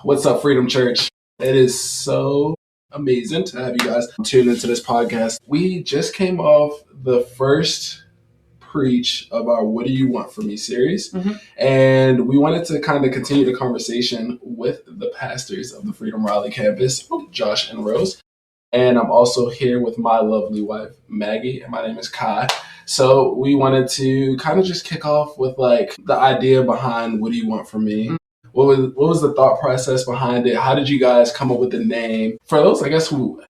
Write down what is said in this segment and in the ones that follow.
What's up, Freedom Church? It is so amazing to have you guys tune into this podcast. We just came off the first preach of our What Do You Want From Me series. And we wanted to kind of continue the conversation with the pastors of the Freedom Raleigh campus, Josh and Rose. And I'm also here with my lovely wife, Maggie, and my name is Kai. So we wanted to kind of just kick off with like the idea behind What Do You Want From Me? What was the thought process behind it? How did you guys come up with the name? For those, I guess, who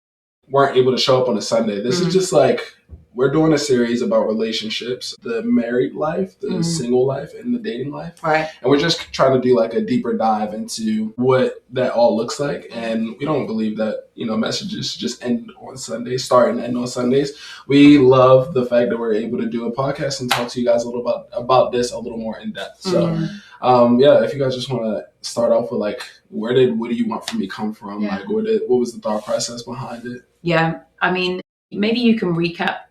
weren't able to show up on a Sunday, this is just like, we're doing a series about relationships, the married life, the single life, and the dating life. Right. And we're just trying to do like a deeper dive into what that all looks like. And we don't believe that, messages just end on Sundays, start and end on Sundays. We love the fact that we're able to do a podcast and talk to you guys a little about this a little more in depth. So, if you guys just want to start off with like, What Do You Want From Me come from? Yeah. Like, what was the thought process behind it? Yeah. I mean, maybe you can recap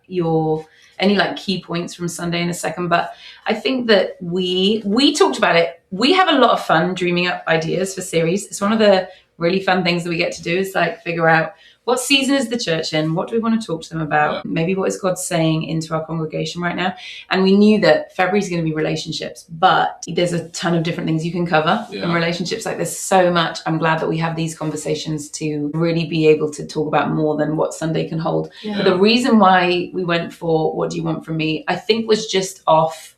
any like key points from Sunday in a second, but I think that we talked about it. We have a lot of fun dreaming up ideas for series. It's one of the really fun things that we get to do is like figure out what season is the church in? What do we want to talk to them about? Maybe what is God saying into our congregation right now? And we knew that February is going to be relationships, but there's a ton of different things you can cover in relationships. Like there's so much. I'm glad that we have these conversations to really be able to talk about more than what Sunday can hold. Yeah. But the reason why we went for What Do You Want From Me, I think was just off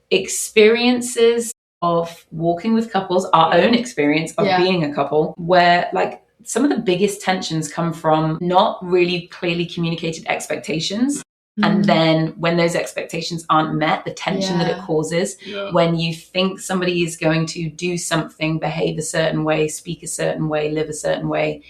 experiences of walking with couples, our own experience of being a couple, where like some of the biggest tensions come from not really clearly communicated expectations. And then when those expectations aren't met, the tension that it causes when you think somebody is going to do something, behave a certain way, speak a certain way, live a certain way.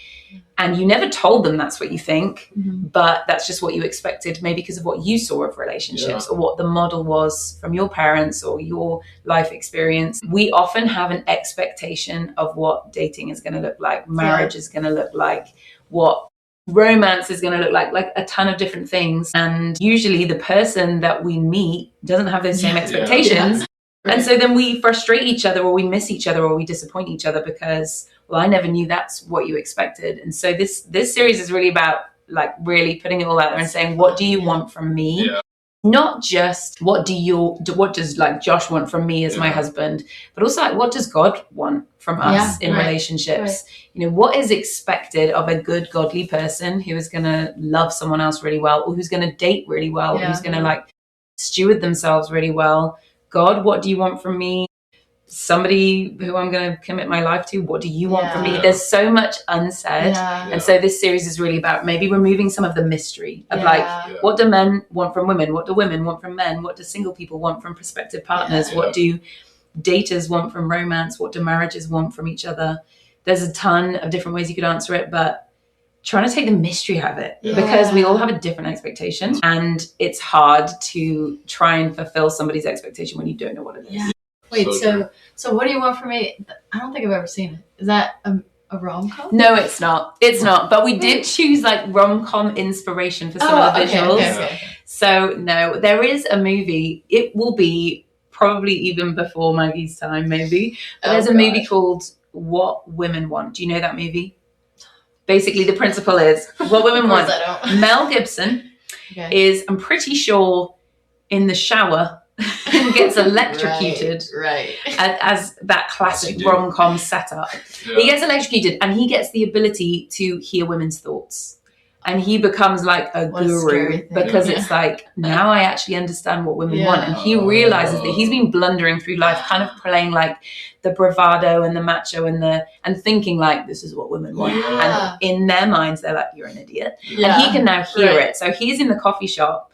And you never told them that's what you think, but that's just what you expected, maybe because of what you saw of relationships or what the model was from your parents or your life experience. We often have an expectation of what dating is going to look like, marriage is going to look like, what romance is going to look like a ton of different things. And usually the person that we meet doesn't have those same expectations. Right. And so then we frustrate each other or we miss each other or we disappoint each other because, well, I never knew that's what you expected. And so this series is really about like really putting it all out there and saying, what do you want from me? Yeah. Not just what does like Josh want from me as my husband, but also like what does God want from us in relationships? Right. What is expected of a good godly person who is going to love someone else really well, or who's going to date really well, or who's going to like steward themselves really well? God, what do you want from me? Somebody who I'm going to commit my life to, what do you want from me? There's so much unsaid. And so this series is really about maybe removing some of the mystery of what do men want from women? What do women want from men? What do single people want from prospective partners? What do daters want from romance? What do marriages want from each other? There's a ton of different ways you could answer it, but trying to take the mystery out of it because we all have a different expectation and it's hard to try and fulfill somebody's expectation when you don't know what it is. Yeah. Wait, so What Do You Want From Me? I don't think I've ever seen it. Is that a rom-com? No, it's not. It's not. But we did choose like rom-com inspiration for some of the visuals. Okay. So no, there is a movie. It will be probably even before Maggie's time, maybe. But there's a movie called What Women Want. Do you know that movie? Basically, the principle is What Women Want. Mel Gibson is, I'm pretty sure, in the shower and gets electrocuted as that classic rom-com setup. He gets electrocuted and he gets the ability to hear women's thoughts. And he becomes like a guru because it's like, now I actually understand what women want. And he realizes that he's been blundering through life, kind of playing like the bravado and the macho and thinking like, this is what women want. And in their minds, they're like, you're an idiot. And he can now hear it. So he's in the coffee shop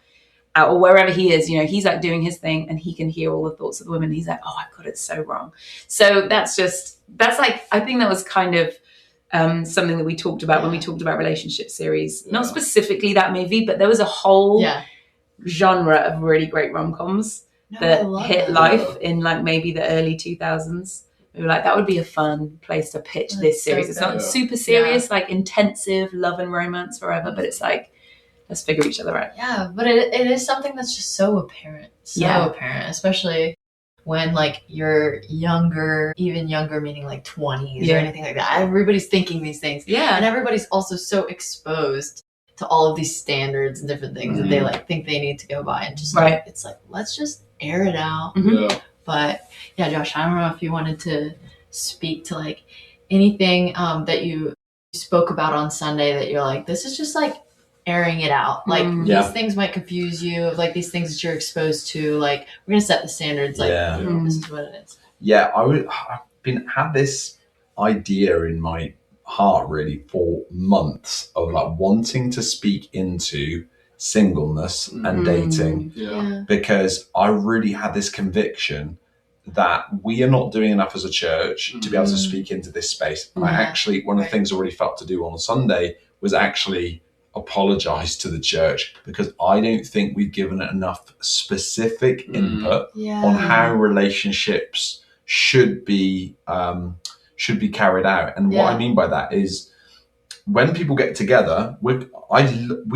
or wherever he is, he's like doing his thing and he can hear all the thoughts of the women. He's like, oh, I got it so wrong. So that's like, I think that was kind of something that we talked about when we talked about relationship series. Not specifically that movie, but there was a whole genre of really great rom-coms that hit life in like maybe the early 2000s. We were like, that would be a fun place to pitch this series. It's not super serious, like intensive love and romance forever, but it's like, let's figure each other out. Yeah, but it is something that's just so apparent. Apparent, especially when like you're younger, even younger, meaning like 20s or anything like that. Everybody's thinking these things. Yeah. And everybody's also so exposed to all of these standards and different things that they like think they need to go by. And just like, it's like, let's just air it out. Yeah. But yeah, Josh, I don't know if you wanted to speak to like anything that you spoke about on Sunday that you're like, this is just like airing it out. Like these things might confuse you, like these things that you're exposed to. Like we're gonna set the standards. Like this is what it is. Yeah, I've had this idea in my heart really for months of like wanting to speak into singleness and dating, because I really had this conviction that we are not doing enough as a church to be able to speak into this space. And I actually, one of the things I really felt to do on Sunday was actually apologize to the church, because I don't think we've given it enough specific input on how relationships should be carried out. And what I mean by that is, when people get together, we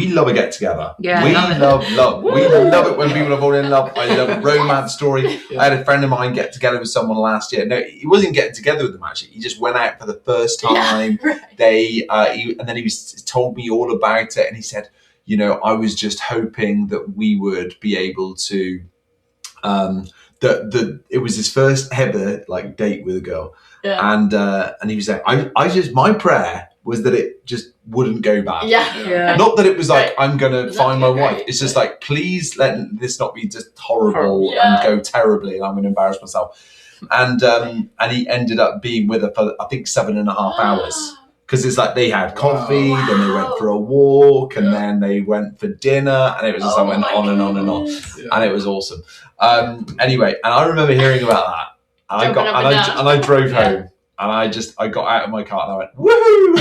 love a get together. Yeah, we love. We love it when people are falling in love. I love a romance story. I had a friend of mine get together with someone last year. No, he wasn't getting together with them actually. He just went out for the first time. And then he told me all about it, and he said, you know, I was just hoping that we would be able to. It was his first ever like date with a girl, and he was like, my prayer was that it just wouldn't go bad. Not that it was like, I'm gonna find my wife. It's just like, please let this not be just horrible and go terribly, and I'm gonna embarrass myself. And he ended up being with her for I think 7.5 hours. Because it's like they had coffee, then they went for a walk, and then they went for dinner, and it was just like went on and on and on, and it was awesome. Anyway, and I remember hearing about that, and I drove home, and I got out of my car and I went woohoo,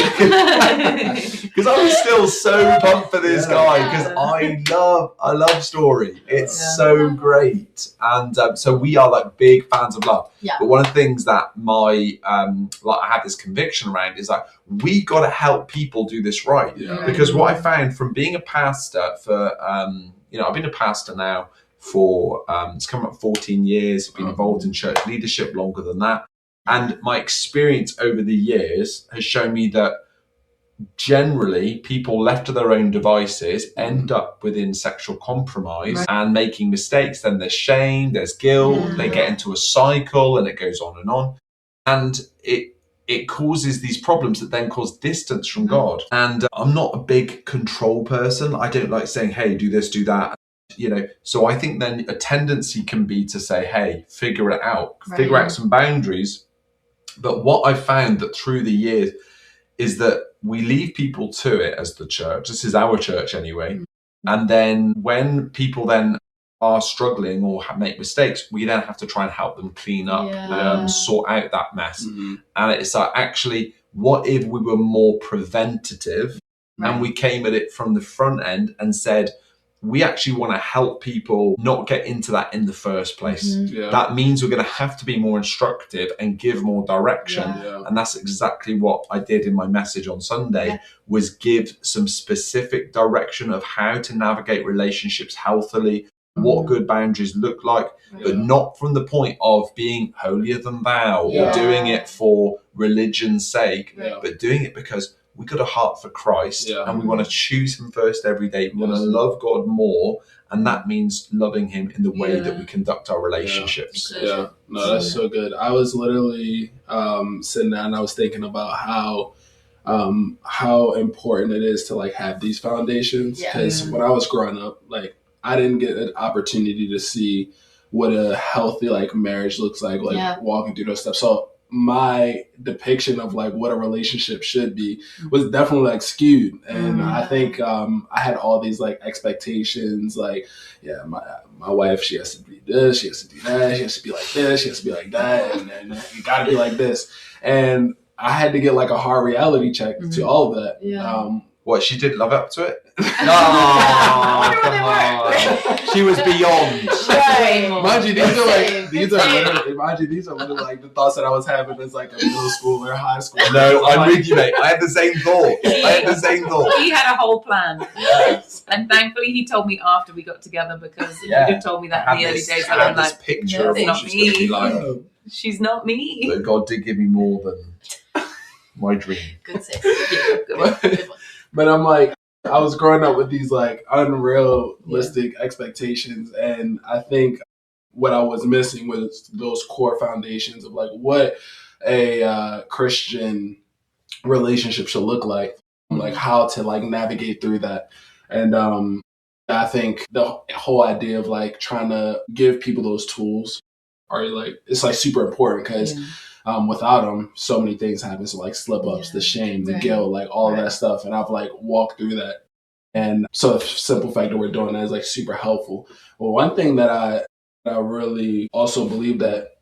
because I was still so pumped for this guy, because I love story. It's so great, and so we are like big fans of love. But one of the things that I have this conviction around is like, we got to help people do this right. Because what I found from being a pastor for I've been a pastor now for it's coming up 14 years. I've been involved in church leadership longer than that. And my experience over the years has shown me that generally people left to their own devices end up within sexual compromise and making mistakes. Then there's shame, there's guilt, they get into a cycle, and it goes on. And it causes these problems that then cause distance from God. And I'm not a big control person. I don't like saying, hey, do this, do that. So I think then a tendency can be to say, hey, figure it out, figure out some boundaries. But what I've found that through the years is that we leave people to it as the church. This is our church anyway. And then when people then are struggling or make mistakes, we then have to try and help them clean up, sort out that mess. And it's like, actually, what if we were more preventative and we came at it from the front end and said, we actually want to help people not get into that in the first place. That means we're going to have to be more instructive and give more direction. And that's exactly what I did in my message on Sunday, was give some specific direction of how to navigate relationships healthily, what good boundaries look like, but not from the point of being holier than thou or doing it for religion's sake, but doing it because we got a heart for Christ and we want to choose him first every day. We want to love God more, and that means loving him in the way that we conduct our relationships. No, that's so good. I was literally sitting down and I was thinking about how important it is to like have these foundations. Because when I was growing up, like I didn't get an opportunity to see what a healthy like marriage looks like walking through those steps. So my depiction of like what a relationship should be was definitely like skewed. And I think I had all these like expectations, like, my wife, she has to be this, she has to do that, she has to be like this, she has to be like that, and you gotta be like this. And I had to get like a hard reality check to all of that. What, she didn't live up to it? No, come on. She was beyond. Mind you, these are literally like the thoughts that I was having as like a middle school or high school. No, I'm with you, mate. I had the same thought. He had a whole plan. Yes. And thankfully he told me after we got together, because he would have told me that in the early days. I had this picture of what she's going to be like. She's not me. But God did give me more than my dream. Good save. Yeah, good one. But I'm like, I was growing up with these like unrealistic expectations, and I think what I was missing was those core foundations of like what a Christian relationship should look like how to like navigate through that. And I think the whole idea of like trying to give people those tools are like, it's like super important, because without them, so many things happen. So like slip ups, the shame, the guilt, like all of that stuff. And I've like walked through that. And so the simple fact that we're doing that is like super helpful. Well, one thing that I really also believe that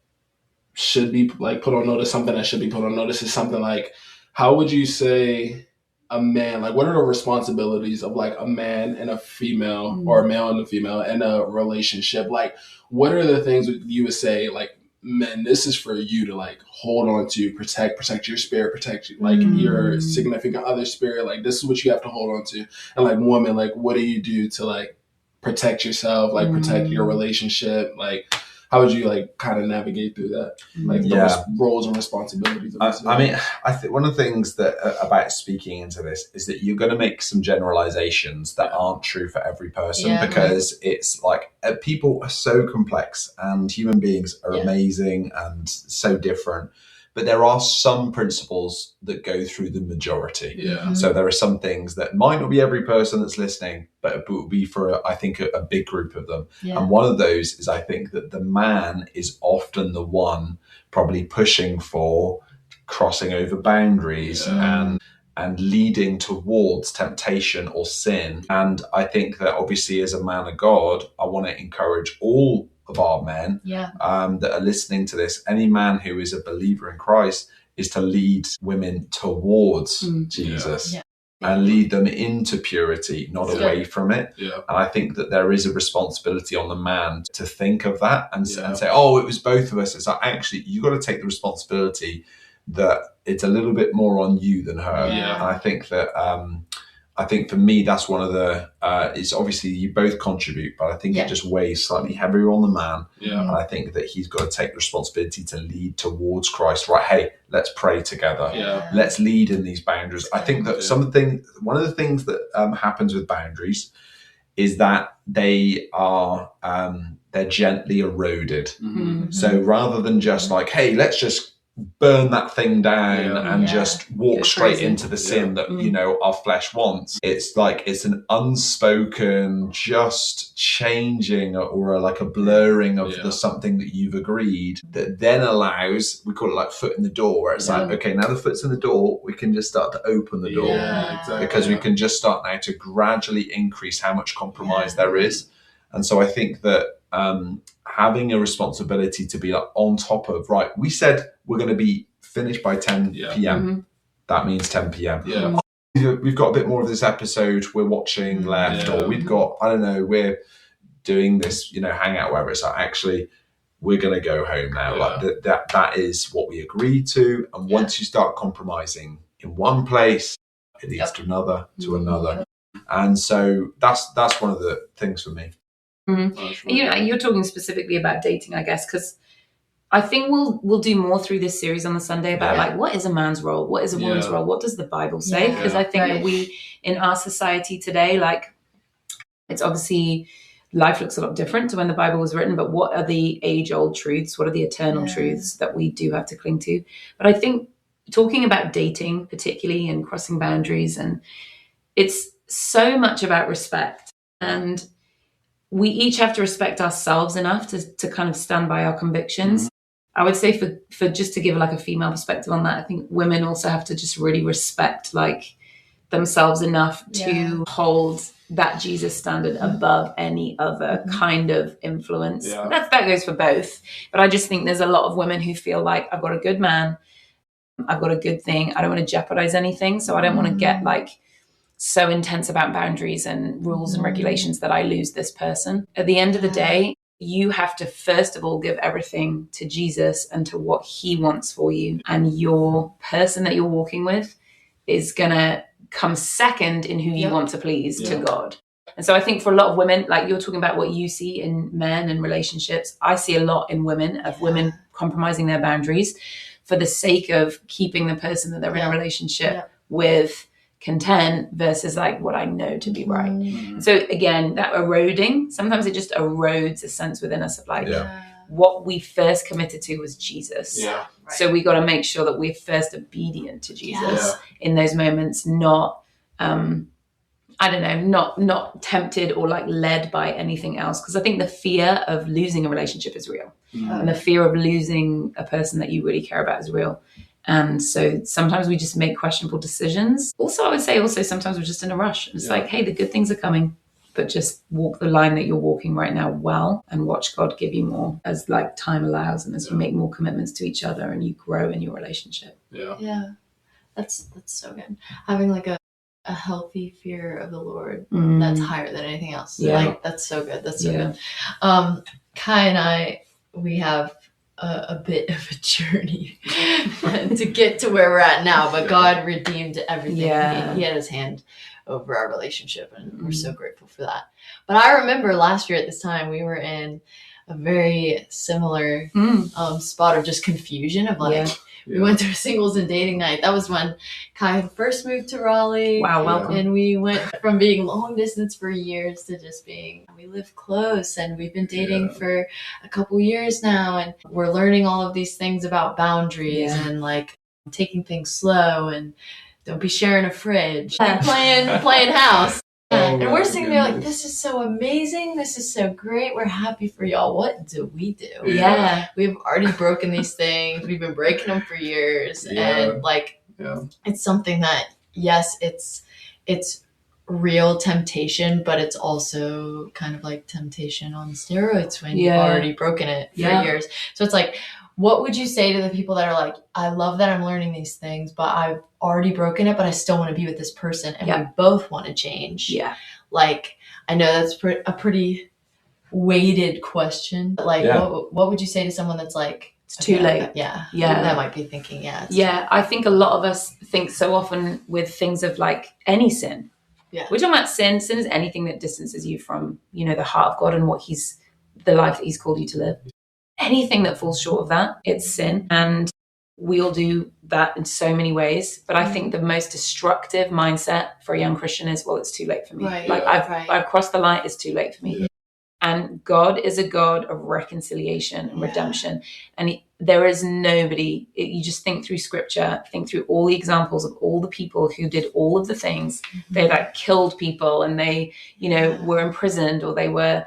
should be like put on notice, something that should be put on notice, is something like, how would you say a man, like what are the responsibilities of like a man and a female, or a male and a female in a relationship? Like what are the things you would say, like, men, this is for you to like hold on to, protect your spirit, protect like your significant other's spirit. Like this is what you have to hold on to. And like woman, like what do you do to like protect yourself, like protect your relationship? Like how would you like kind of navigate through that? Like those roles and responsibilities. I mean, I think one of the things that about speaking into this is that you're going to make some generalizations that aren't true for every person, because it's like people are so complex and human beings are amazing and so different. But there are some principles that go through the majority. Yeah. So there are some things that might not be every person that's listening, but it will be for, I think, a big group of them. Yeah. And one of those is, I think, that the man is often the one probably pushing for crossing over boundaries and leading towards temptation or sin. And I think that obviously as a man of God, I want to encourage all of our men that are listening to this. Any man who is a believer in Christ is to lead women towards Jesus and lead them into purity, not away from it. Yeah. And I think that there is a responsibility on the man to think of that and say, oh, it was both of us. It's like, actually, you got to take the responsibility that it's a little bit more on you than her. Yeah. And I think that I think for me, that's one of the, it's obviously you both contribute, but I think it just weighs slightly heavier on the man. Yeah. And I think that he's got to take responsibility to lead towards Christ. Right. Hey, let's pray together. Yeah. Let's lead in these boundaries. I think that one of the things that happens with boundaries is that they are, they're gently eroded. Mm-hmm. So rather than just like, hey, let's just burn that thing down and just walk straight into the sin that our flesh wants. It's like it's an unspoken just changing or like a blurring of the something that you've agreed that then allows, we call it like foot in the door, where it's like, okay, now the foot's in the door, we can just start to open the door because we can just start now to gradually increase how much compromise there is. And so I think that having a responsibility to be like on top of, right, we said we're going to be finished by 10 p.m. Mm-hmm. That means 10 p.m. Yeah. We've got a bit more of this episode we're watching left, or we've got, I don't know, we're doing this, hangout, wherever. It's like, actually, we're going to go home now. Yeah. Like that is what we agreed to. And once you start compromising in one place, it leads to another, to another. And so that's one of the things for me. Mm-hmm. You're talking specifically about dating, I guess, because I think we'll do more through this series on the Sunday about like, what is a man's role? What is a woman's role? What does the Bible say? Because I think that we, in our society today, like, it's obviously life looks a lot different to when the Bible was written, but what are the age-old truths? What are the eternal truths that we do have to cling to? But I think talking about dating particularly and crossing boundaries, and it's so much about respect, and we each have to respect ourselves enough to kind of stand by our convictions. Mm-hmm. I would say for just to give like a female perspective on that, I think women also have to just really respect like themselves enough to hold that Jesus standard above any other kind of influence. Yeah. That goes for both. But I just think there's a lot of women who feel like, I've got a good man, I've got a good thing, I don't want to jeopardize anything, so I don't want to get like so intense about boundaries and rules and regulations that I lose this person. At the end of the day, you have to first of all give everything to Jesus and to what he wants for you. And your person that you're walking with is going to come second in who you want to please to God. And so I think for a lot of women, like you're talking about what you see in men and relationships, I see a lot in women, of women compromising their boundaries for the sake of keeping the person that they're in a relationship with content versus like what I know to be right. So again, that eroding, sometimes it just erodes a sense within us of like what we first committed to was Jesus. So we got to make sure that we're first obedient to Jesus in those moments, not not tempted or like led by anything else. Because I think the fear of losing a relationship is real. And the fear of losing a person that you really care about is real. And so sometimes we just make questionable decisions. Also, I would say sometimes we're just in a rush. It's like, hey, the good things are coming, but just walk the line that you're walking right now well and watch God give you more as like time allows and as you make more commitments to each other and you grow in your relationship. Yeah. That's so good. Having like a healthy fear of the Lord that's higher than anything else. Like that's so good. That's so good. Kai and I, we have a bit of a journey to get to where we're at now, but God redeemed everything. He had his hand over our relationship, and we're so grateful for that. But I remember last year at this time, we were in a very similar spot of just confusion of like, we went to a singles and dating night. That was when Kai had first moved to Raleigh. Wow, welcome. And we went from being long distance for years to just being, we live close and we've been dating for a couple years now. And we're learning all of these things about boundaries and like taking things slow and don't be sharing a fridge and playing house. And we're sitting there like, this is so amazing. This is so great. We're happy for y'all. What do we do? We've already broken these things. We've been breaking them for years. And like, it's something that, yes, it's real temptation, but it's also kind of like temptation on steroids when you've already broken it for years. So it's like, what would you say to the people that are like, I love that I'm learning these things, but I've already broken it, but I still want to be with this person and we both want to change? Like, I know that's a pretty weighted question, but like, what would you say to someone that's like, it's too late? That might be thinking, I think a lot of us think so often with things of like any sin. We're talking about sin. Sin is anything that distances you from, the heart of God and the life that he's called you to live. Anything that falls short of that, it's sin. And we all do that in so many ways. But I think the most destructive mindset for a young Christian is, well, it's too late for me. I've crossed the line, it's too late for me. And God is a God of reconciliation and redemption. And there is nobody, you just think through scripture, think through all the examples of all the people who did all of the things. They like killed people and they, were imprisoned, or they were,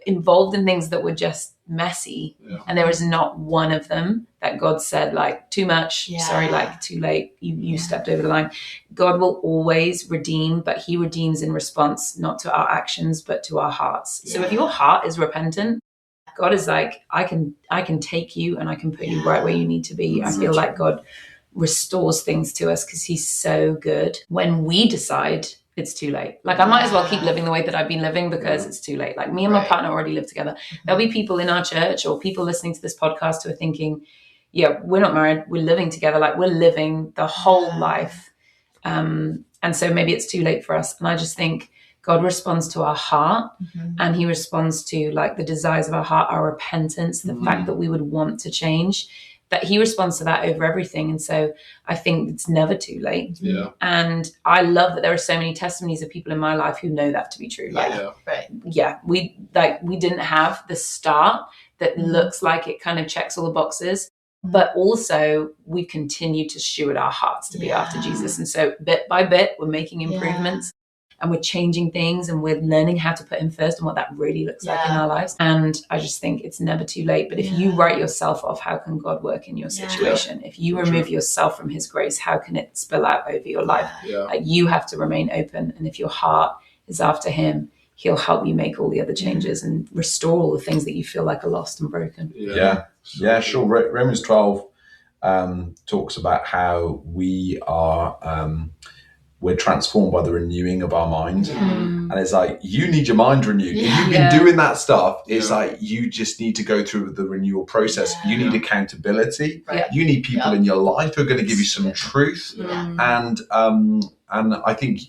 involved in things that were just messy. And there was not one of them that God said like, too much, sorry, like too late, you stepped over the line. God will always redeem, but he redeems in response, not to our actions, but to our hearts. So if your heart is repentant, God is like, I can take you and I can put you right where you need to be. I feel like God restores things to us because he's so good. When we decide it's too late, like I might as well keep living the way that I've been living because it's too late. Like me and my partner already live together. There'll be people in our church or people listening to this podcast who are thinking, we're not married, we're living together, like we're living the whole life. And so maybe it's too late for us. And I just think God responds to our heart, and he responds to like the desires of our heart, our repentance, the fact that we would want to change, that he responds to that over everything. And so I think it's never too late. And I love that there are so many testimonies of people in my life who know that to be true. We didn't have the start that looks like it kind of checks all the boxes, but also we continue to steward our hearts to be after Jesus. And so bit by bit, we're making improvements. And we're changing things and we're learning how to put him first and what that really looks like in our lives. And I just think it's never too late. But if you write yourself off, how can God work in your situation? If you remove yourself from his grace, how can it spill out over your life? Like you have to remain open. And if your heart is after him, he'll help you make all the other changes and restore all the things that you feel like are lost and broken. Sure. Romans 12 talks about how we are we're transformed by the renewing of our mind. And it's like, you need your mind renewed. If you've been doing that stuff, it's like, you just need to go through the renewal process. You need accountability. You need people in your life who are going to give you some truth. And I think,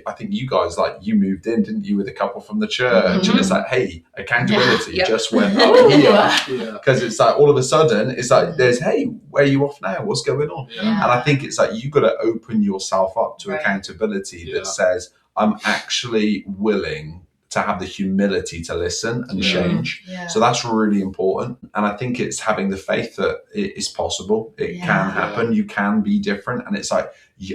I think you guys, like, you moved in, didn't you, with a couple from the church? And it's like, hey, accountability just went up here. Because it's like, all of a sudden, it's like, there's, hey, where are you off now? What's going on? And I think it's like, you've got to open yourself up to accountability that says, I'm actually willing to have the humility to listen and change. So that's really important. And I think it's having the faith that it is possible. It can happen. You can be different. And it's like,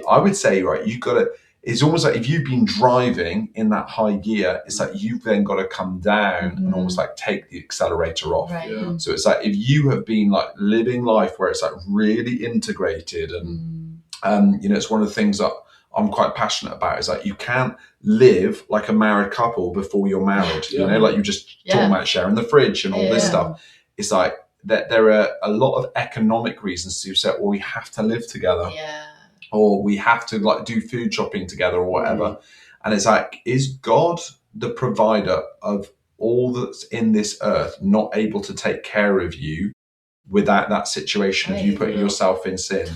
I would say, right, you've got to, it's almost like if you've been driving in that high gear, it's like you've then got to come down and almost like take the accelerator off. So it's like, if you have been like living life where it's like really integrated and, it's one of the things that I'm quite passionate about is like, you can't live like a married couple before you're married, like you just talking about sharing the fridge and all this stuff. It's like that there are a lot of economic reasons to say, well, we have to live together. Or we have to like do food shopping together or whatever. And it's like, is God the provider of all that's in this earth not able to take care of you without that situation of you putting yourself in sin?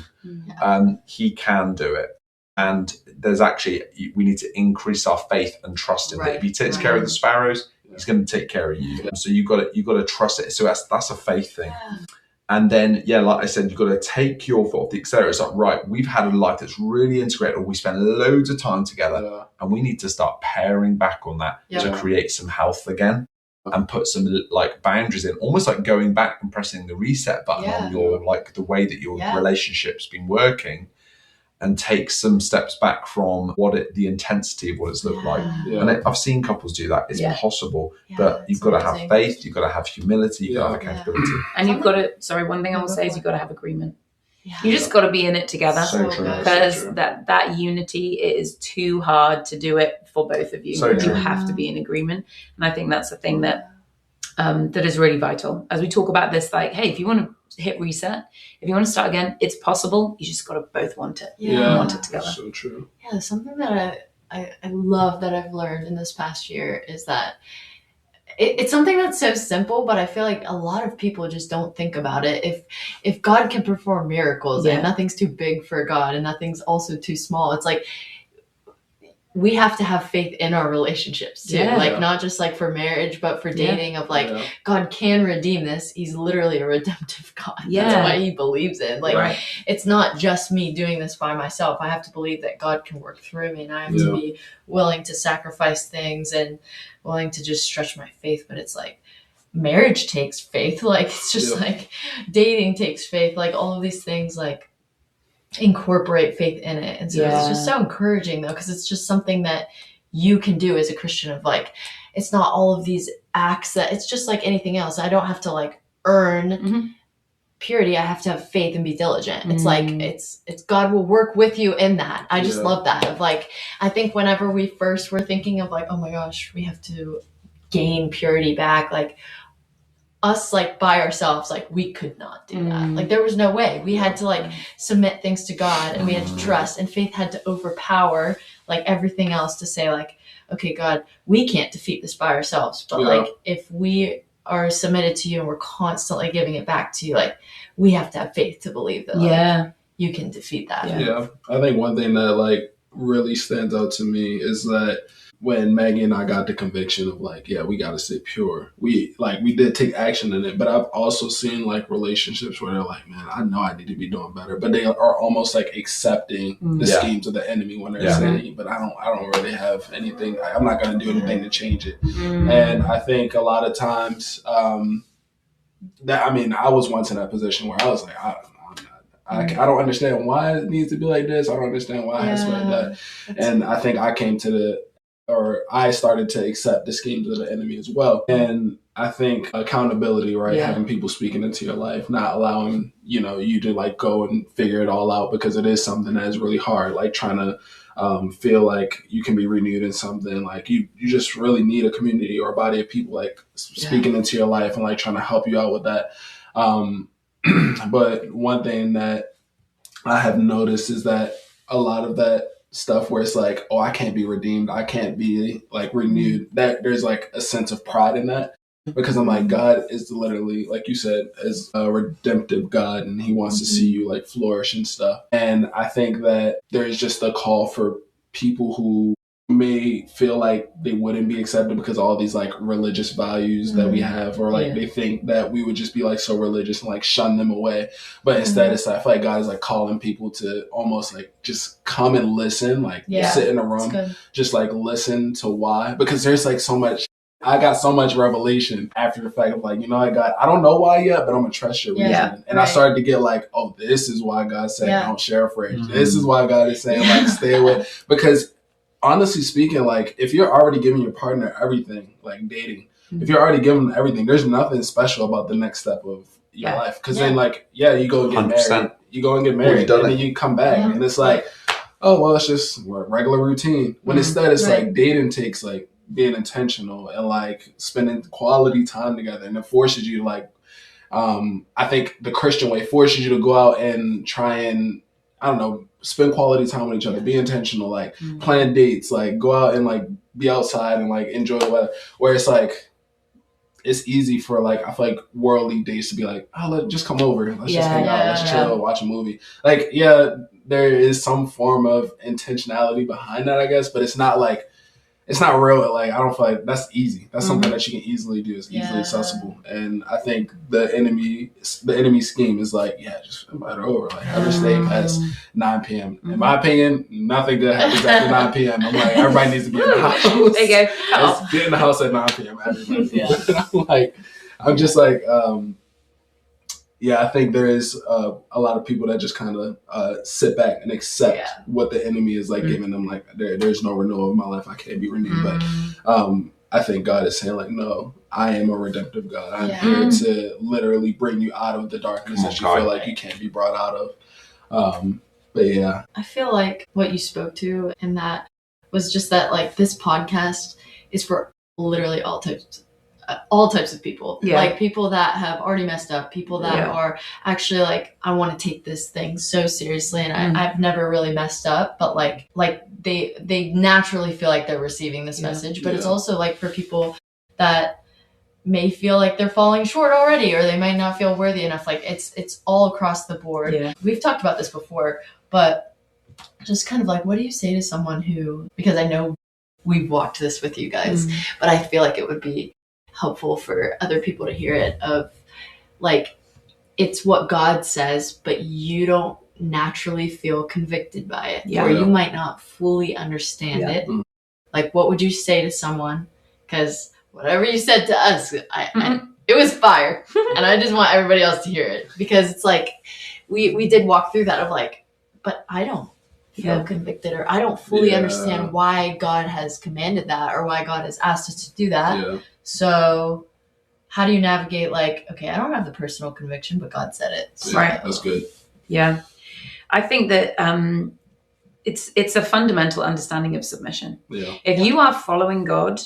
He can do it. And there's actually, we need to increase our faith and trust in that. If he takes care of the sparrows, he's going to take care of you. So you've got to trust it. So that's a faith thing. And then, like I said, you've got to take your foot off the accelerator. It's like, right, we've had a life that's really integrated. We spend loads of time together and we need to start paring back on that to create some health again and put some like boundaries in, almost like going back and pressing the reset button on your, like the way that your relationship's been working, and take some steps back from the intensity of what it's looked like. And I've seen couples do that. It's possible, but you've got to have faith, you've got to have humility, you've got to have accountability. And you've got to, one thing I will say is you've got to have agreement. You just got to be in it together, because that unity, it is too hard to do it for both of you. You have to be in agreement. And I think that's the thing that is really vital. As we talk about this, like, hey, if you want to hit reset, if you want to start again, it's possible. You just got to both want it. Want it together. So true. Something that I love that I've learned in this past year is that it's something that's so simple, but I feel like a lot of people just don't think about it. If God can perform miracles and nothing's too big for God and nothing's also too small, it's like, we have to have faith in our relationships too. Not just like for marriage, but for dating, of like, God can redeem this. He's literally a redemptive God. That's what he believes in. Like, it's not just me doing this by myself. I have to believe that God can work through me, and I have to be willing to sacrifice things and willing to just stretch my faith. But it's like, marriage takes faith. Like, it's just like dating takes faith. Like, all of these things, like, incorporate faith in it. And so it's just so encouraging though, because it's just something that you can do as a Christian, of like, it's not all of these acts that it's just like anything else. I don't have to like earn purity. I have to have faith and be diligent. It's like, it's God will work with you in that. I just love that. Of like, I think whenever we first were thinking of like, oh my gosh, we have to gain purity back, like, us, like, by ourselves, like, we could not do that. Like, there was no way. We had to like submit things to God, and we had to trust, and faith had to overpower like everything else to say like, okay, God, we can't defeat this by ourselves, but like, if we are submitted to you and we're constantly giving it back to you, like, we have to have faith to believe that like, you can defeat that. I think one thing that like really stands out to me is that when Maggie and I got the conviction of like, we got to stay pure, we did take action in it. But I've also seen like relationships where they're like, man, I know I need to be doing better, but they are almost like accepting the schemes of the enemy when they're saying, but I don't really have anything. I'm not going to do anything to change it. And I think a lot of times I was once in that position where I was like, I don't understand why it needs to be like this. I don't understand why it has to be like that. And I think I started to accept the schemes of the enemy as well. And I think accountability, right? Having people speaking into your life, not allowing, you to like go and figure it all out, because it is something that is really hard. Like trying to feel like you can be renewed in something. Like you just really need a community or a body of people like speaking into your life and like trying to help you out with that. But one thing that I have noticed is that a lot of that stuff where it's like, oh, I can't be redeemed, I can't be like renewed, that there's like a sense of pride in that, because I'm like, God is literally, like you said, is a redemptive God, and he wants to see you like flourish and stuff. And I think that there's just a call for people who may feel like they wouldn't be accepted because of all these like religious values that we have, or like they think that we would just be like so religious and like shun them away. But instead it's like, I feel like God is like calling people to almost like just come and listen, like sit in a room, just like listen to why, because there's like so much. I got so much revelation after the fact of like, you know, I don't know why yet, but I'm gonna trust your reason. And I started to get like, oh, this is why God said don't share afraid. This is why God is saying like stay away. Because honestly speaking, like if you're already giving your partner everything, like dating, if you're already giving them everything, there's nothing special about the next step of your life. Because then like, you go and get 100%. Married. You go and get married, and then you come back, and it's like, oh, well, it's just regular routine. When instead it's like dating takes like being intentional and like spending quality time together, and it forces you to like, I think the Christian way forces you to go out and try and, I don't know, spend quality time with each other, be intentional, like plan dates, like go out and like be outside and like enjoy the weather. Where it's like, it's easy for like, I feel like worldly dates to be like, oh, just come over, let's just hang out, let's chill, watch a movie. Like, there is some form of intentionality behind that, I guess, but it's not like, it's not real. Like, I don't feel like that's easy. That's something that you can easily do. It's easily accessible. And I think the enemy scheme is like, just invite her over. Like, never stay past 9 p.m. In my opinion, nothing good happens after 9 p.m. I'm like, everybody needs to be in the house. There you go. Let's get in the house at 9 p.m. Everybody. I'm just like, I think there is a lot of people that just kind of sit back and accept what the enemy is like giving them. Like, there's no renewal of my life. I can't be renewed. But I think God is saying like, no, I am a redemptive God. I'm here to literally bring you out of the darkness that you feel like you can't be brought out of. But I feel like what you spoke to in that was just that like this podcast is for literally all types of people, like people that have already messed up, people that are actually like, I want to take this thing so seriously, and I've never really messed up, but like they naturally feel like they're receiving this message. But it's also like for people that may feel like they're falling short already, or they might not feel worthy enough. Like it's all across the board. We've talked about this before, but just kind of like, what do you say to someone who, because I know we've walked this with you guys, but I feel like it would be helpful for other people to hear it, of like, it's what God says, but you don't naturally feel convicted by it, or you might not fully understand it. Like, what would you say to someone? Because whatever you said to us, it was fire. And I just want everybody else to hear it, because it's like, we did walk through that of like, but I don't feel convicted, or I don't fully understand why God has commanded that, or why God has asked us to do that. So how do you navigate like, okay, I don't have the personal conviction, but God said it. So, that's good. Yeah. I think that it's a fundamental understanding of submission. If you are following God,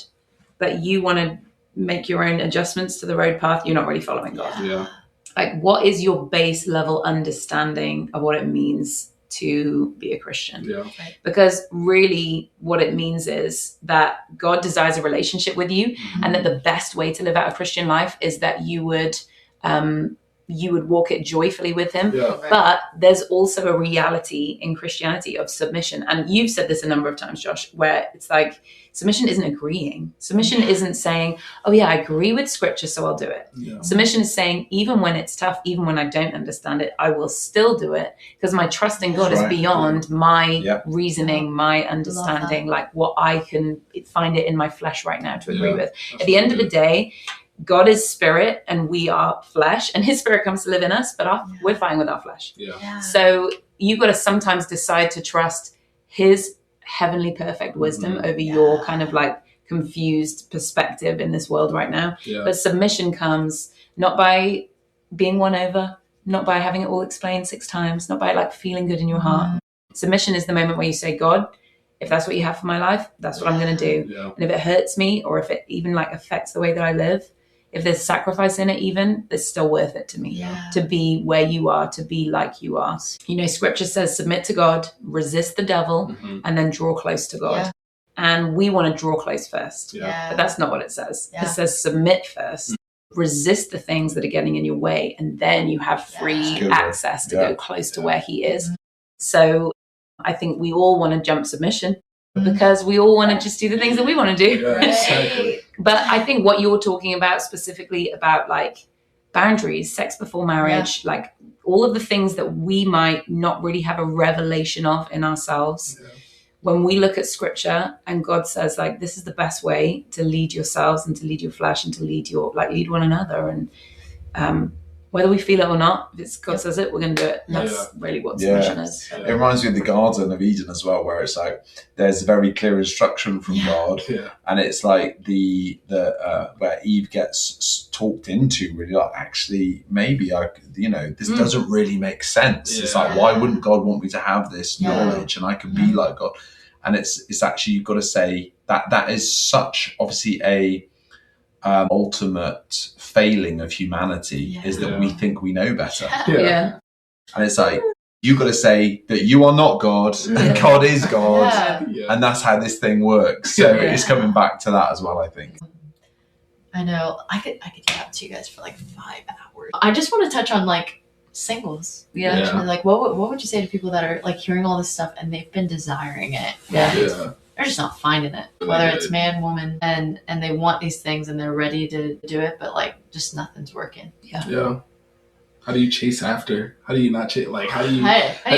but you want to make your own adjustments to the road path, you're not really following God. Like, what is your base level understanding of what it means to be a Christian? Because really what it means is that God desires a relationship with you, and that the best way to live out a Christian life is that you would walk it joyfully with him. But there's also a reality in Christianity of submission. And you've said this a number of times, Josh, where it's like, submission isn't agreeing. Submission isn't saying, oh yeah, I agree with scripture, so I'll do it. Submission is saying, even when it's tough, even when I don't understand it, I will still do it, because my trust in God is beyond my reasoning, my understanding, like what I can find it in my flesh right now to agree with. At the end of the day, God is spirit and we are flesh, and his spirit comes to live in us, but we're fine with our flesh. So you've got to sometimes decide to trust his heavenly perfect wisdom over your kind of like confused perspective in this world right now. But submission comes not by being won over, not by having it all explained 6 times, not by like feeling good in your heart. Submission is the moment where you say, God, if that's what you have for my life, that's what I'm going to do. And if it hurts me, or if it even like affects the way that I live, if there's sacrifice in it, even, it's still worth it to me to be where you are, to be like you are. Scripture says, submit to God, resist the devil, and then draw close to God. And we want to draw close first. But that's not what it says. It says submit first, resist the things that are getting in your way, and then you have free access to go close to where he is. So I think we all want to jump submission because we all want to just do the things that we want to do. Exactly. But I think what you're talking about specifically about like boundaries, sex before marriage, like all of the things that we might not really have a revelation of in ourselves. When we look at scripture and God says like, this is the best way to lead yourselves and to lead your flesh and to lead lead one another. And whether we feel it or not, if it's God says it, we're going to do it. That's really what submission is. It reminds me of the Garden of Eden as well, where it's like there's a very clear instruction from God, and it's like the where Eve gets talked into really like, actually maybe this doesn't really make sense. It's like, why wouldn't God want me to have this knowledge and I can be like God? And it's actually, you've got to say that is such obviously a ultimate failing of humanity is that we think we know better. And it's like, you've got to say that you are not God and God is God, and that's how this thing works. So it's coming back to that as well, I think. I know I could chat to you guys for like 5 hours. I just want to touch on like singles. Like what would you say to people that are like hearing all this stuff and they've been desiring it? They're just not finding it, whether it's man, woman, and they want these things and they're ready to do it, but like just nothing's working. How do you chase after? How do you not chase? Like how do you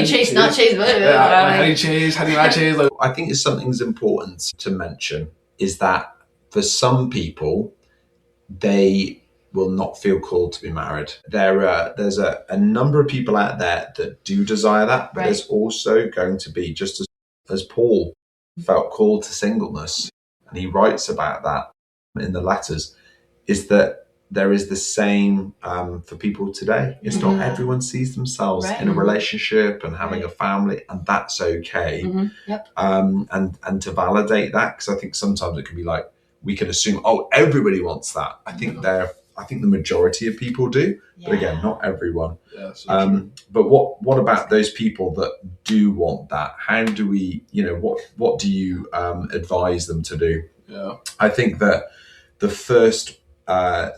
chase? Not chase. How do you chase? How do you not chase? Like, I think it's something's important to mention is that for some people, they will not feel called to be married. There's a number of people out there that do desire that, but there's also going to be, just as Paul felt called to singleness, and he writes about that in the letters, is that there is the same for people today. It's not everyone sees themselves in a relationship and having a family, and that's okay. And to validate that, because I think sometimes it can be like, we can assume, everybody wants that. I think the majority of people do, but again, not everyone. But what about those people that do want that? How do we, what do you advise them to do? I think that the first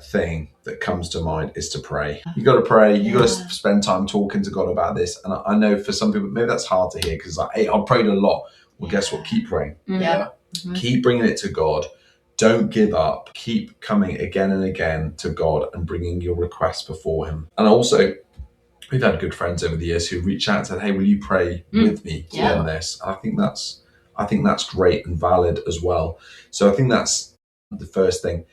thing that comes to mind is to pray. You got to pray. You got to spend time talking to God about this. And I know for some people, maybe that's hard to hear because like, hey, I've prayed a lot. Well, guess what? Keep praying. Keep bringing it to God. Don't give up. Keep coming again and again to God and bringing your requests before him. And also, we've had good friends over the years who reached out and said, hey, will you pray with me on this? And I think that's great and valid as well. So I think that's the first thing.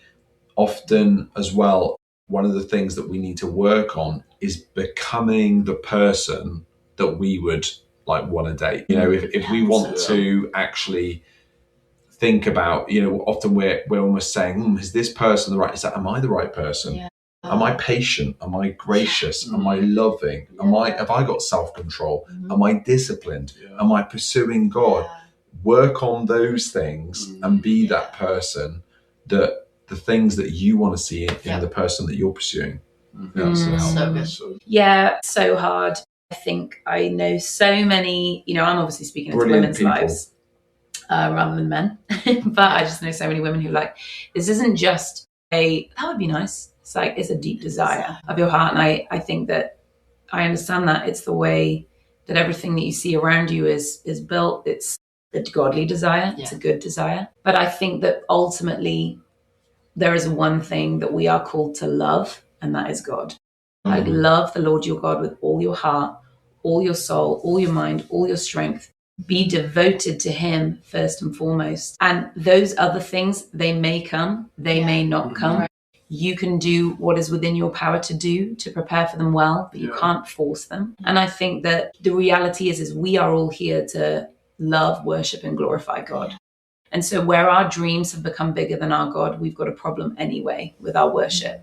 Often as well, one of the things that we need to work on is becoming the person that we would like want to date. If we want to actually think about, often we're almost saying, is this person the right? Am I the right person? Am I patient? Am I gracious? Am I loving? Have I got self-control? Am I disciplined? Am I pursuing God? Work on those things and be that person, that the things that you want to see in the person that you're pursuing. So good. So hard. I think I know so many, I'm obviously speaking into women's lives rather than men, but I just know so many women who like, this isn't just that would be nice. It's like, it's a deep desire of your heart. And I think that I understand that it's the way that everything that you see around you is built. It's a godly desire. It's a good desire. But I think that ultimately there is one thing that we are called to love, and that is God. Like, love the Lord your God with all your heart, all your soul, all your mind, all your strength. Be devoted to him first and foremost. And those other things, they may come, they may not come. You can do what is within your power to do to prepare for them well, but you can't force them. And I think that the reality is we are all here to love, worship, and glorify God. And so where our dreams have become bigger than our God, we've got a problem anyway with our worship.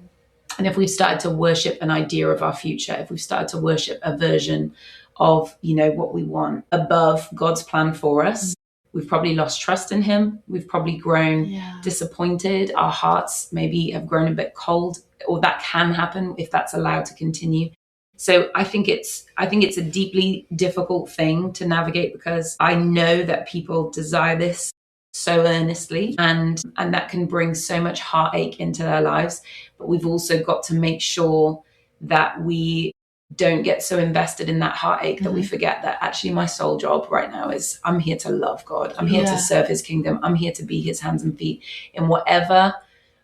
And if we've started to worship an idea of our future, if we've started to worship a version of, what we want above God's plan for us, we've probably lost trust in him. We've probably grown disappointed. Our hearts maybe have grown a bit cold, or that can happen if that's allowed to continue. So I think it's a deeply difficult thing to navigate, because I know that people desire this so earnestly, and that can bring so much heartache into their lives. But we've also got to make sure that we don't get so invested in that heartache that we forget that actually my sole job right now is I'm here to love God. I'm here to serve his kingdom. I'm here to be his hands and feet in whatever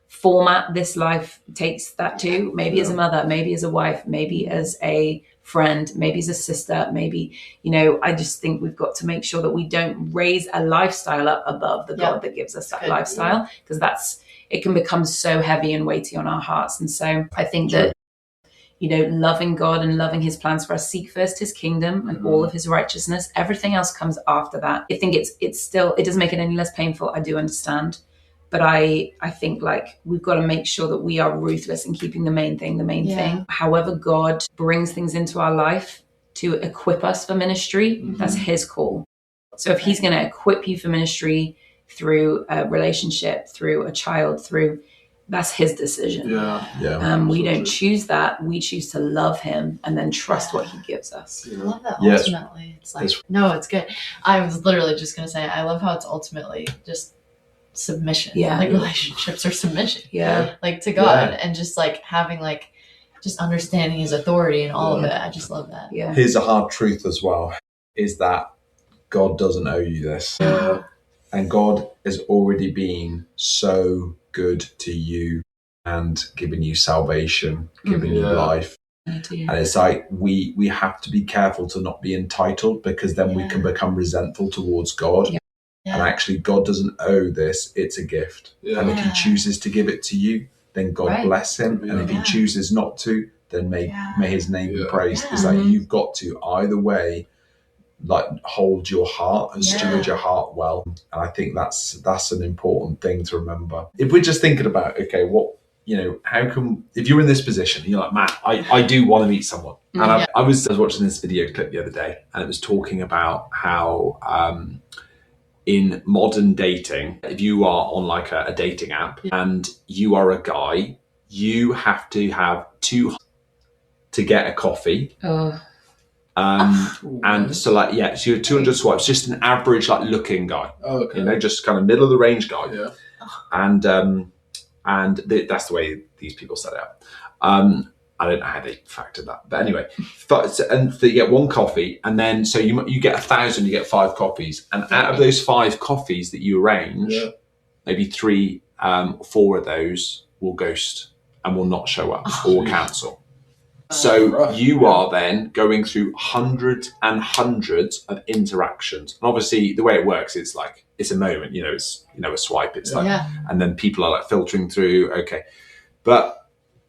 format this life takes that to. Maybe as a mother, maybe as a wife, maybe as a friend, maybe as a sister, maybe, I just think we've got to make sure that we don't raise a lifestyle up above the God that gives us that lifestyle, because it can become so heavy and weighty on our hearts. And so I think that, loving God and loving his plans for us, seek first his kingdom and all of his righteousness. Everything else comes after that. I think it's still, it doesn't make it any less painful. I do understand. But I think we've got to make sure that we are ruthless in keeping the main thing. However God brings things into our life to equip us for ministry, that's his call. So if he's going to equip you for ministry through a relationship, through a child, that's his decision. We don't choose that. We choose to love him and then trust what he gives us. I love that ultimately. It's it's good. I was literally just going to say, I love how it's ultimately just submission. Relationships are submission. To God, and just having just understanding his authority and all of it. I just love that. Here's a hard truth as well, is that God doesn't owe you this. And God has already been so good to you and given you salvation, given you life. And it's we have to be careful to not be entitled, because then we can become resentful towards God. And actually God doesn't owe this, it's a gift. And if he chooses to give it to you, then God bless him. And if he chooses not to, then may his name be praised. It's you've got to either way hold your heart and steward your heart well. And I think that's an important thing to remember. If we're just thinking about, okay, what, how come, if you're in this position, you're like, Matt, I do want to meet someone. And I was watching this video clip the other day, and it was talking about how in modern dating, if you are on a dating app and you are a guy, you have to have to get a coffee. And so so you're 200 swipes, just an average looking guy, just kind of middle of the range guy. And that's the way these people set it up. I don't know how they factored that, but anyway, and you get one coffee, and then so you get 1,000, you get 5 coffees, and out of those 5 coffees that you arrange, maybe 3, 4 of those will ghost and will not show up or cancel. So you are then going through hundreds and hundreds of interactions. And obviously the way it works, it's a moment, it's, a swipe. It's and then people are filtering through. Okay. But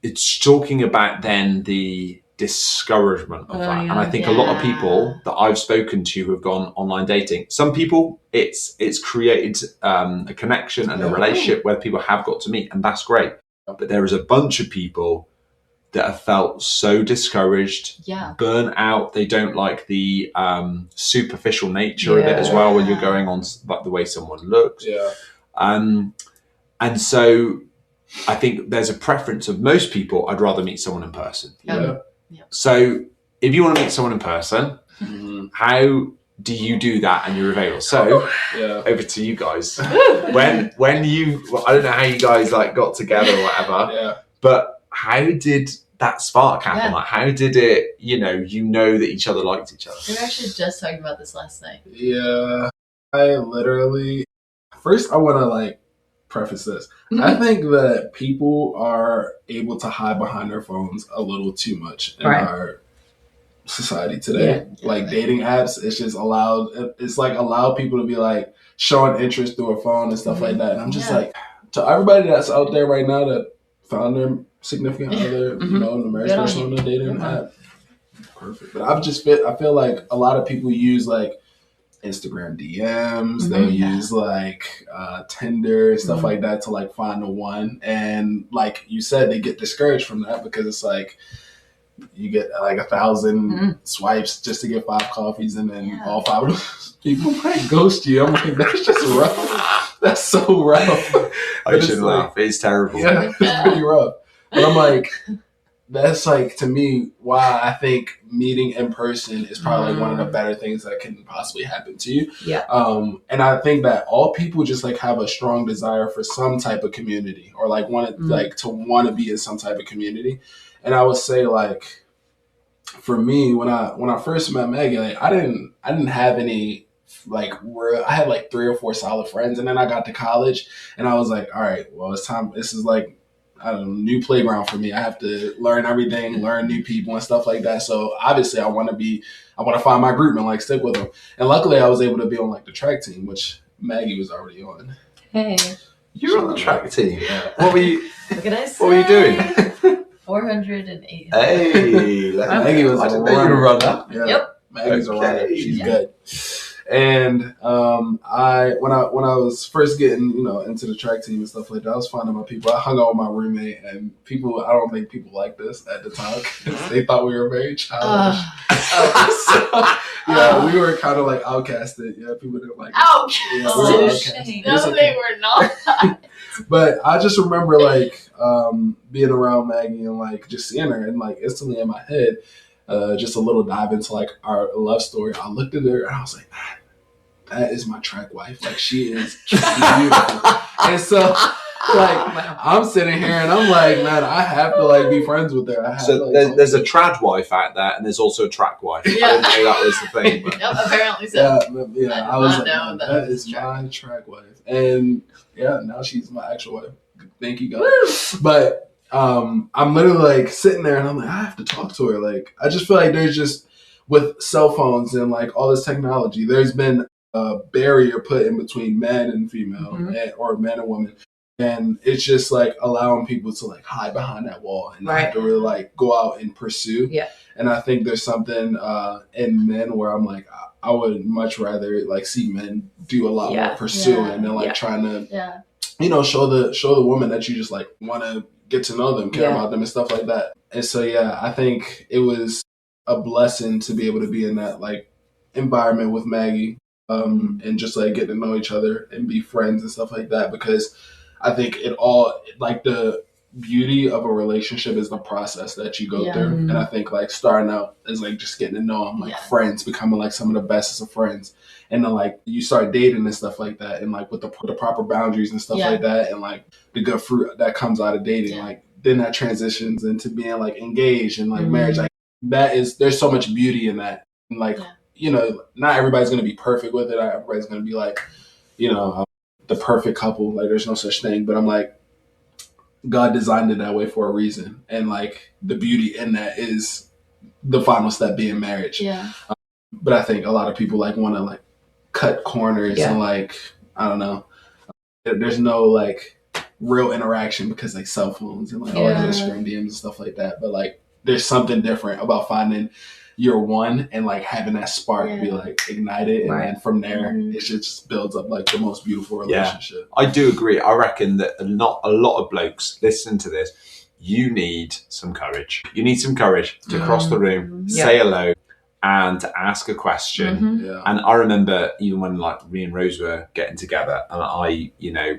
it's talking about then the discouragement of that. And I think a lot of people that I've spoken to who have gone online dating, some people it's created a connection and a relationship where people have got to meet, and that's great. But there is a bunch of people that have felt so discouraged, burnt out. They don't like the superficial nature of it as well, when you're going on the way someone looks. And so I think there's a preference of most people, I'd rather meet someone in person. So if you want to meet someone in person, how do you do that and you're available? So over to you guys. when you, I don't know how you guys got together or whatever, but how did that spark happen? How did it, that each other liked each other? We were actually just talking about this last night. I literally, first I want to preface this. I think that people are able to hide behind their phones a little too much in our society today. Dating apps, it's just allow people to be showing interest through a phone and stuff like that. And I'm just to everybody that's out there right now that found their significant other, the marriage person on the dating app, perfect. But I feel like a lot of people use Instagram DMs, they'll use Tinder, stuff like that to find the one. And like you said, they get discouraged from that because it's you get like 1,000 swipes just to get 5 coffees, and then all 5 of those people might ghost you. I'm like, that's just rough. That's so rough. I shouldn't laugh. It's terrible. Yeah, it's pretty rough. But I'm like, that's like, to me, why I think meeting in person is probably like one of the better things that can possibly happen to you. Yeah. And I think that all people just like have a strong desire for some type of community, or like want to like to want to be in some type of community. And I would say, like, for me, when I first met Maggie, like I didn't have any like real. I had like 3 or 4 solid friends, and then I got to college, and I was like, all right, well, it's time. This is like, I don't know, new playground for me. I have to learn everything, learn new people and stuff like that. So obviously I want to find my group and like stick with them. And luckily I was able to be on like the track team, which Maggie was already on. Hey. You're on the track team. Yeah. What were you What can I say? What were you doing? 400 and 800. Hey, Maggie was I didn't know you were a runner. Yeah. Yep. Maggie's a runner. Okay. She's good. And I when I was first getting, you know, into the track team and stuff like that, I was finding my people. I hung out with my roommate, and people, I don't think people liked this at the time, 'cause they thought we were very childish. So, we were kind of like outcasted. Yeah, people didn't like Ouch! Yeah, we Oh, were shame. outcasted. No, It's okay. they were not. But I just remember like being around Maggie and like just seeing her, and like instantly in my head, just a little dive into like our love story. I looked at her and I was like, man, that is my track wife. Like, she is beautiful. And so like I'm sitting here and I'm like, man, I have to like be friends with her. I have So to, like, there's a trad wife out there, and there's also a track wife. Yeah. I didn't know that was the thing. But Yep, apparently so. yeah. I I was did like, not man, know that that is was my track wife. And yeah, now she's my actual wife. Thank you, God. Woo! But I'm literally like sitting there and I'm like, I have to talk to her. Like, I just feel like there's just, with cell phones and like all this technology, there's been a barrier put in between men and female, or men and women. And it's just like allowing people to like hide behind that wall and not have to really like go out and pursue. Yeah. And I think there's something in men where I'm like, I would much rather like see men do a lot more pursuing and like trying to, you know, show the woman that you just like want to get to know them, care about them and stuff like that. And so, yeah, I think it was a blessing to be able to be in that like environment with Maggie, and just like get to know each other and be friends and stuff like that, because I think it all, like, the beauty of a relationship is the process that you go through. And I think like starting out is like just getting to know them, like friends, becoming like some of the bestest of friends. And then like you start dating and stuff like that, and like with the proper boundaries and stuff like that, and like the good fruit that comes out of dating, like then that transitions into being like engaged and like marriage. Like that is, there's so much beauty in that. And like, you know, not everybody's going to be perfect with it. Not everybody's going to be like, you know, the perfect couple. Like, there's no such thing. But I'm like, God designed it that way for a reason. And like the beauty in that is the final step being marriage. Yeah. But I think a lot of people like want to like cut corners and like, I don't know, there's no like real interaction because like cell phones and like all the Instagram DMs and stuff like that. But like there's something different about finding your one and like having that spark be like ignited, and then from there it just builds up like the most beautiful relationship. I do agree. I reckon that not a lot of blokes listen to this. You need some courage. You need some courage to cross the room, say hello, and to ask a question. And I remember even when like me and Rose were getting together, and I, you know,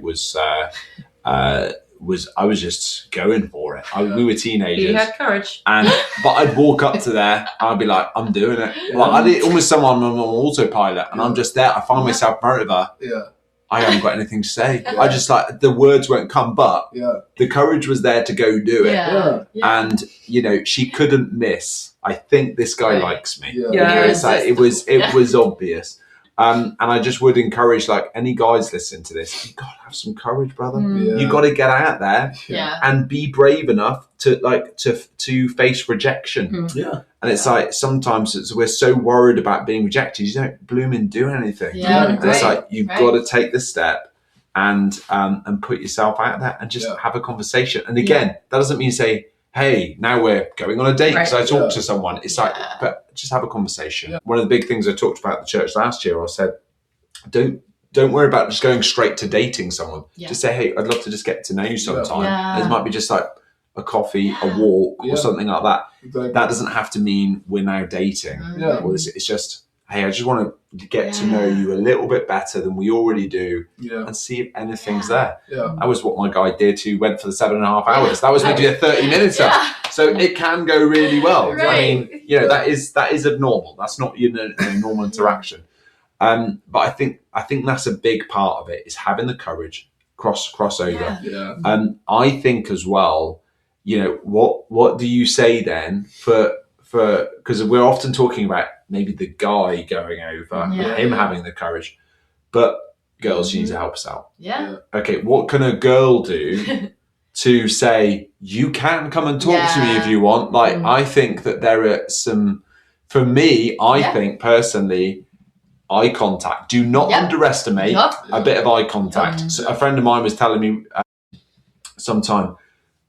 I was just going for it. We were teenagers. You had courage. But I'd walk up to there and I'd be like, I'm doing it. Like I did almost someone on autopilot, and I'm just there. I find myself in front of her. I haven't got anything to say. I just like, the words won't come, but the courage was there to go do it. And, you know, she couldn't miss, I think this guy likes me. It was obvious. And I just would encourage, like, any guys listening to this, you gotta have some courage, brother. You gotta get out there and be brave enough to like to face rejection. And it's like sometimes we're so worried about being rejected, you don't blooming do anything. It's like you've got to take the step and put yourself out there and just have a conversation. And again, that doesn't mean say, hey, now we're going on a date because I talked to someone. It's like, but just have a conversation. One of the big things I talked about at the church last year, I said, don't worry about just going straight to dating someone. Just say, hey, I'd love to just get to know you sometime. It might be just like a coffee, a walk, or something like that. Exactly. That doesn't have to mean we're now dating. Yeah. Or it's just, hey, I just want to get to know you a little bit better than we already do, and see if anything's there. Yeah. That was what my guy did who went for the 7.5 hours. That was maybe a 30-minute So it can go really well. Right. I mean, you know, that is abnormal. That's not a normal interaction. But I think that's a big part of it, is having the courage, crossover. Yeah. I think as well, you know, what do you say then for because we're often talking about maybe the guy going over and him having the courage, but girls, you need to help us out. Yeah. Okay, what can a girl do to say, you can come and talk to me if you want? Like, I think that there are some, for me, I think personally, eye contact. Do not underestimate a bit of eye contact. So a friend of mine was telling me sometime,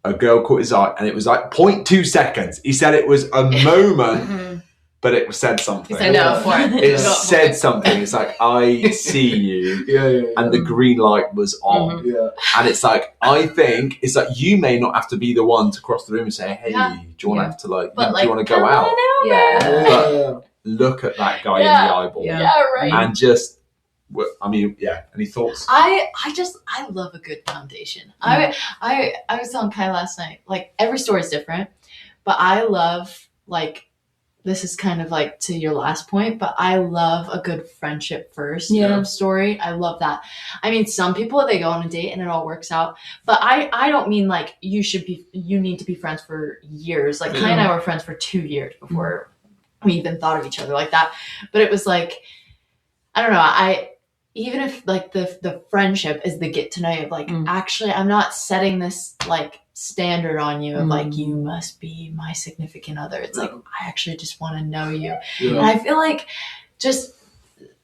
a girl caught his eye and it was like 0.2 seconds. He said it was a moment, but it said something. It said something. It's like, I see you. And the green light was on. And it's like, I think it's like, you may not have to be the one to cross the room and say, hey, do you want to have to do you want to go out? But look at that guy in the eyeball. And just, any thoughts? I love a good foundation. I was telling Kai last night, like, every story is different, but I love, like, this is kind of like to your last point, but I love a good friendship first story. I love that. I mean, some people, they go on a date and it all works out, but I don't mean like you need to be friends for years. Like Kai and I were friends for 2 years before we even thought of each other like that. But it was like, I don't know, even if like the friendship is the get to know you, like, actually I'm not setting this like standard on you of like, you must be my significant other. It's like, I actually just want to know you. And I feel like just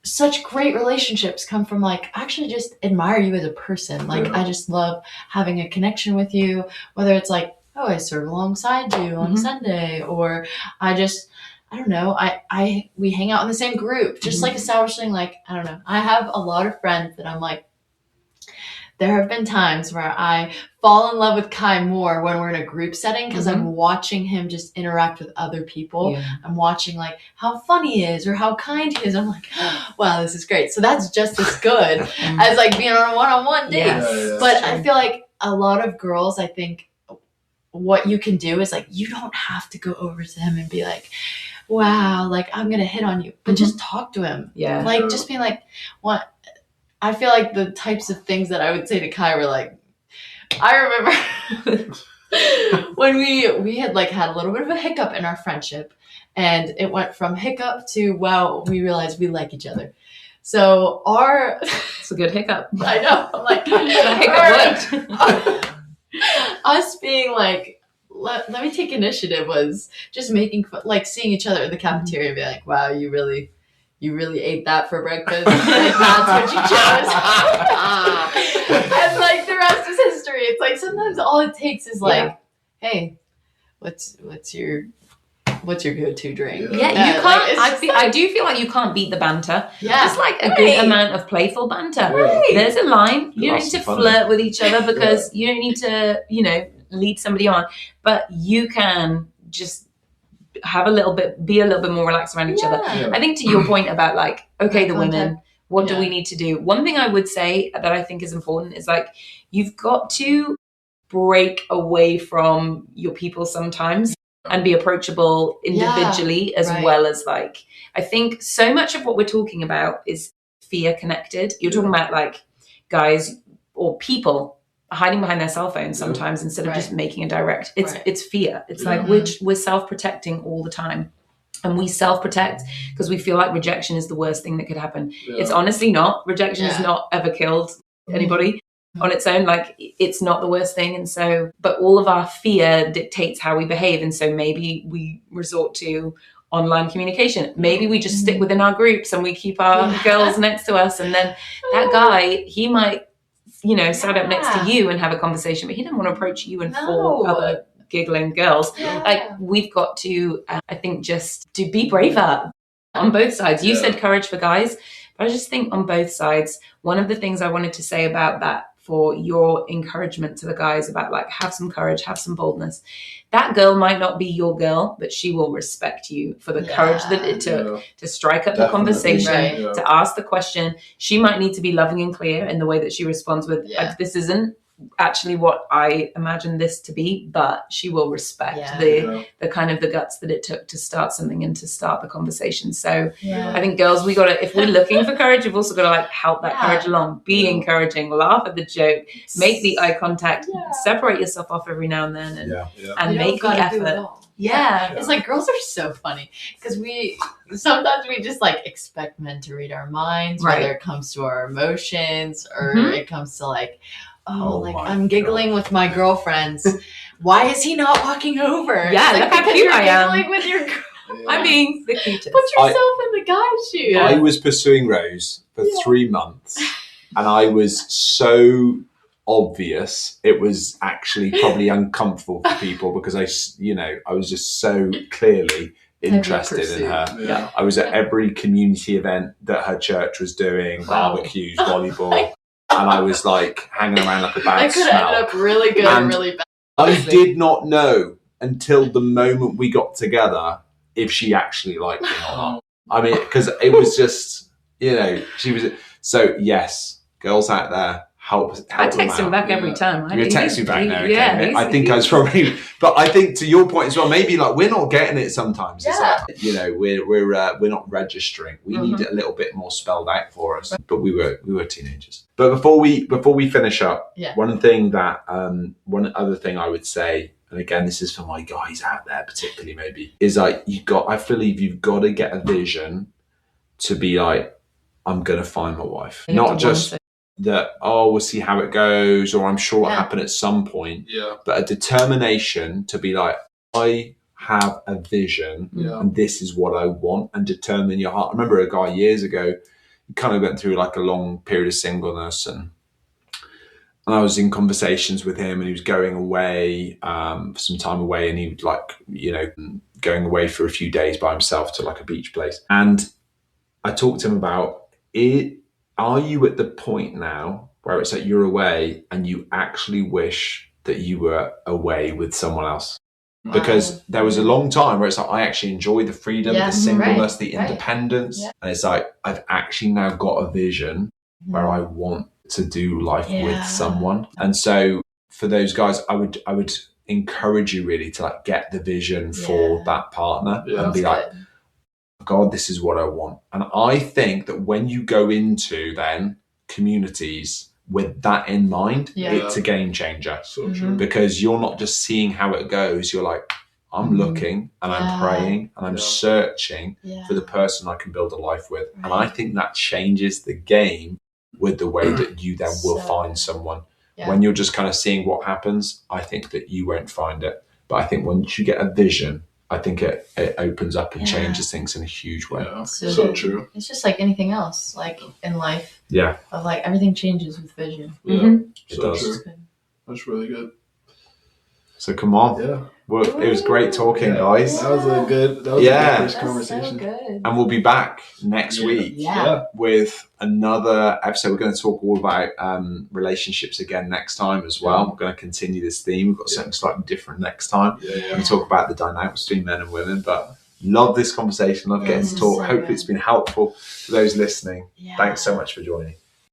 such great relationships come from like, actually just admire you as a person. Like, I just love having a connection with you, whether it's like, oh, I serve alongside you on Sunday, or I don't know, we hang out in the same group, just like establishing, like, I don't know. I have a lot of friends that I'm like, there have been times where I fall in love with Kai more when we're in a group setting, because I'm watching him just interact with other people. I'm watching like how funny he is or how kind he is. I'm like, wow, this is great. So that's just as good as like being on a one-on-one date. But I feel like a lot of girls, I think what you can do is like, you don't have to go over to him and be like, wow, like I'm going to hit on you, but just talk to him. Like just being like, what? I feel like the types of things that I would say to Kai were like, I remember when we had like had a little bit of a hiccup in our friendship, and it went from hiccup to, wow, we realized we like each other. So it's a good hiccup. I know. I'm like, hiccup us being like, let me take initiative was just making like seeing each other in the cafeteria and be like, wow, you really ate that for breakfast. Like, that's what you chose. And like the rest is history. It's like sometimes all it takes is like, hey, what's your go-to drink? You can't. Like, I do feel like you can't beat the banter. Just like a good amount of playful banter. There's a line. You don't need to flirt with each other because you don't need to, lead somebody on, but you can just be a little bit more relaxed around each other. I think to your point about like, okay, the women, what do we need to do? One thing I would say that I think is important is like, you've got to break away from your people sometimes and be approachable individually as well as like, I think so much of what we're talking about is fear connected. You're talking about like guys or people hiding behind their cell phones sometimes instead of just making a direct. It's fear. It's like we're self-protecting all the time, and we self-protect because we feel like rejection is the worst thing that could happen. It's honestly not. Rejection has not ever killed anybody on its own. Like, it's not the worst thing. And so, but all of our fear dictates how we behave. And so maybe we resort to online communication. Maybe we just stick within our groups and we keep our girls next to us. And then that guy, he might, stand up next to you and have a conversation, but he didn't want to approach you and 4 other giggling girls. Like, we've got to, I think, just to be braver on both sides. You said courage for guys, but I just think on both sides, one of the things I wanted to say about that for your encouragement to the guys about like, have some courage, have some boldness. That girl might not be your girl, but she will respect you for the courage that it took to strike up the conversation, to ask the question. She might need to be loving and clear in the way that she responds with, like, this isn't actually what I imagined this to be, but she will respect the kind of the guts that it took to start something and to start the conversation. So I think girls, we gotta, if we're looking for courage, we've also got to like help that courage along, be encouraging, laugh at the joke, make the eye contact, separate yourself off every now and then, and make the effort. It's like girls are so funny because sometimes we just like expect men to read our minds, whether it comes to our emotions or it comes to like, I'm giggling with my girlfriends. Why is he not walking over? Yeah, like, look how cute I am. Giggling with your girl. I mean, the cutest. Put yourself in the guy's shoes. I was pursuing Rose for 3 months, and I was so obvious. It was actually probably uncomfortable for people because I was just so clearly interested in her. Yeah. I was at every community event that her church was doing, barbecues, volleyball. And I was like hanging around like a bad smell. That could have ended up really good and really bad. I did not know until the moment we got together if she actually liked me or not. I mean, because it was just, she was. So yes, girls out there, help I text him back every time. You're texting back now. Okay. Yeah, I think I was probably, but I think to your point as well, maybe like we're not getting it sometimes. It's like, we're not registering. We need it a little bit more spelled out for us. But we were teenagers. But before we finish up, one other thing I would say, and again, this is for my guys out there particularly maybe, is like I believe you've got to get a vision to be like, I'm gonna find my wife, not just that, we'll see how it goes, or I'm sure it'll happen at some point. Yeah. But a determination to be like, I have a vision and this is what I want, and determine your heart. I remember a guy years ago, he kind of went through like a long period of singleness, and I was in conversations with him, and he was going away, some time away, and he would like, going away for a few days by himself to like a beach place. And I talked to him about it. Are you at the point now where it's like you're away and you actually wish that you were away with someone else? Because there was a long time where it's like, I actually enjoy the freedom, the singleness, the independence. Yeah. And it's like, I've actually now got a vision where I want to do life with someone. And so for those guys, I would encourage you really to like get the vision for that partner and be like, God, this is what I want. And I think that when you go into then communities with that in mind, it's a game changer. So true. Because you're not just seeing how it goes. You're like, I'm looking and I'm praying and I'm searching for the person I can build a life with. Right. And I think that changes the game with the way that you then will find someone. Yeah. When you're just kind of seeing what happens, I think that you won't find it. But I think once you get a vision, I think it opens up and changes things in a huge way. Yeah, so true. It's just like anything else, like in life. Yeah. Of like everything changes with vision. Yeah, it does. True. That's really good. So come on. Yeah. Well, it was great talking, guys. That was a good first conversation. So good. And we'll be back next week with another episode. We're going to talk all about relationships again next time as well. We're going to continue this theme. We've got something slightly different next time. We talk about the dynamics between men and women, but love this conversation. Love getting to talk. Hopefully it's been helpful for those listening. Yeah. Thanks so much for joining.